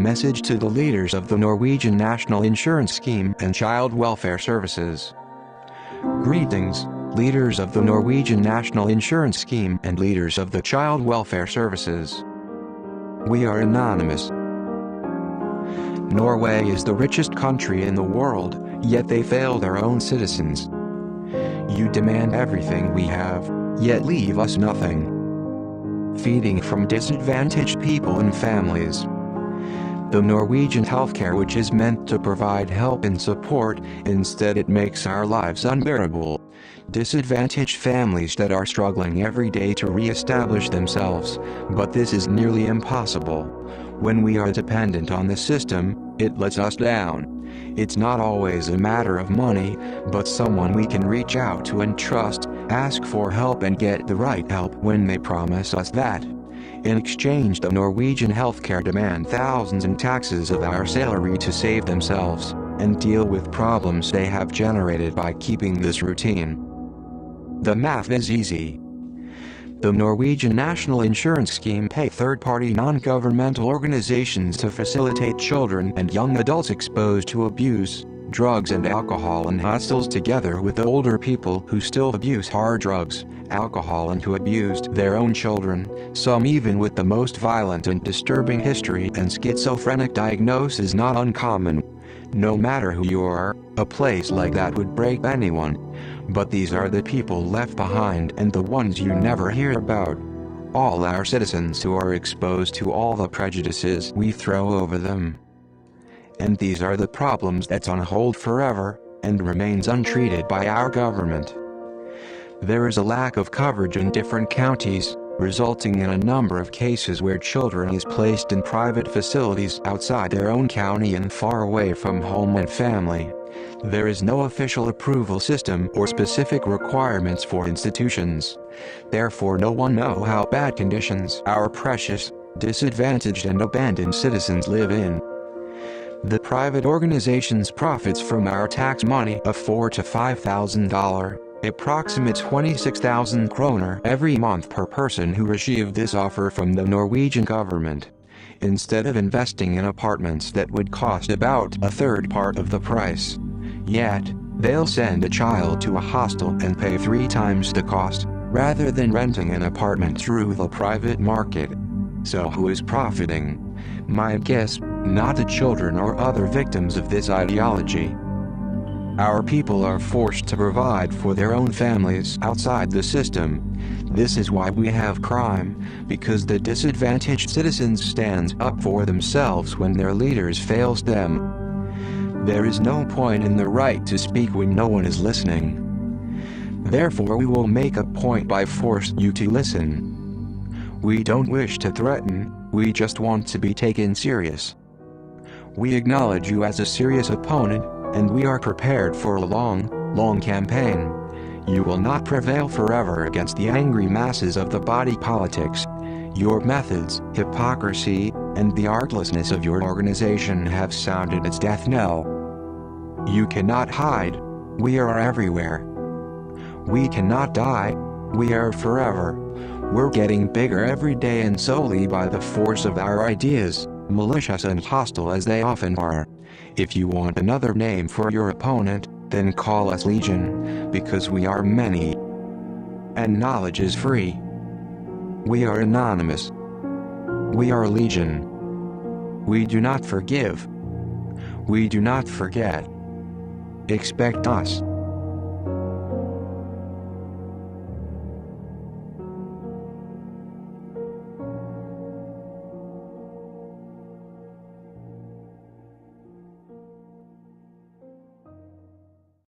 message to the leaders of the Norwegian National Insurance Scheme and Child Welfare Services. Greetings, leaders of the Norwegian National Insurance Scheme and leaders of the Child Welfare Services. We are anonymous. Norway is the richest country in the world, yet they fail their own citizens. You demand everything we have, yet leave us nothing. Feeding from disadvantaged people and families. The Norwegian healthcare, which is meant to provide help and support, instead it makes our lives unbearable. Disadvantaged families that are struggling every day to re-establish themselves, but this is nearly impossible. When we are dependent on the system, it lets us down. It's not always a matter of money, but someone we can reach out to and trust, ask for help and get the right help when they promise us that. In exchange, the Norwegian healthcare demand thousands in taxes of our salary to save themselves, and deal with problems they have generated by keeping this routine. The math is easy. The Norwegian National Insurance Scheme pay third-party non-governmental organizations to facilitate children and young adults exposed to abuse, drugs and alcohol in hostels together with older people who still abuse hard drugs, alcohol and who abused their own children, some even with the most violent and disturbing history, and schizophrenic diagnosis is not uncommon. No matter who you are, a place like that would break anyone. But these are the people left behind and the ones you never hear about. All our citizens who are exposed to all the prejudices we throw over them. And these are the problems that's on hold forever, and remains untreated by our government. There is a lack of coverage in different counties, resulting in a number of cases where children is placed in private facilities outside their own county and far away from home and family. There is no official approval system or specific requirements for institutions. Therefore no one knows how bad conditions our precious, disadvantaged and abandoned citizens live in. The private organizations profits from our tax money of $4,000 to $5,000. Approximate 26,000 kroner every month per person who receive this offer from the Norwegian government. Instead of investing in apartments that would cost about a third part of the price. Yet, they'll send a child to a hostel and pay 3 times the cost, rather than renting an apartment through the private market. So who is profiting? My guess, not the children or other victims of this ideology. Our people are forced to provide for their own families outside the system. This is why we have crime, because the disadvantaged citizens stand up for themselves when their leaders fails them. There is no point in the right to speak when no one is listening. Therefore we will make a point by force you to listen. We don't wish to threaten, we just want to be taken serious. We acknowledge you as a serious opponent, and we are prepared for a long campaign. You will not prevail forever against the angry masses of the body politics. Your methods, hypocrisy, and the artlessness of your organization have sounded its death knell. You cannot hide. We are everywhere. We cannot die. We are forever. We're getting bigger every day, and solely by the force of our ideas, malicious and hostile as they often are. If you want another name for your opponent, then call us Legion, because we are many. And knowledge is free. We are anonymous. We are Legion. We do not forgive. We do not forget. Expect us.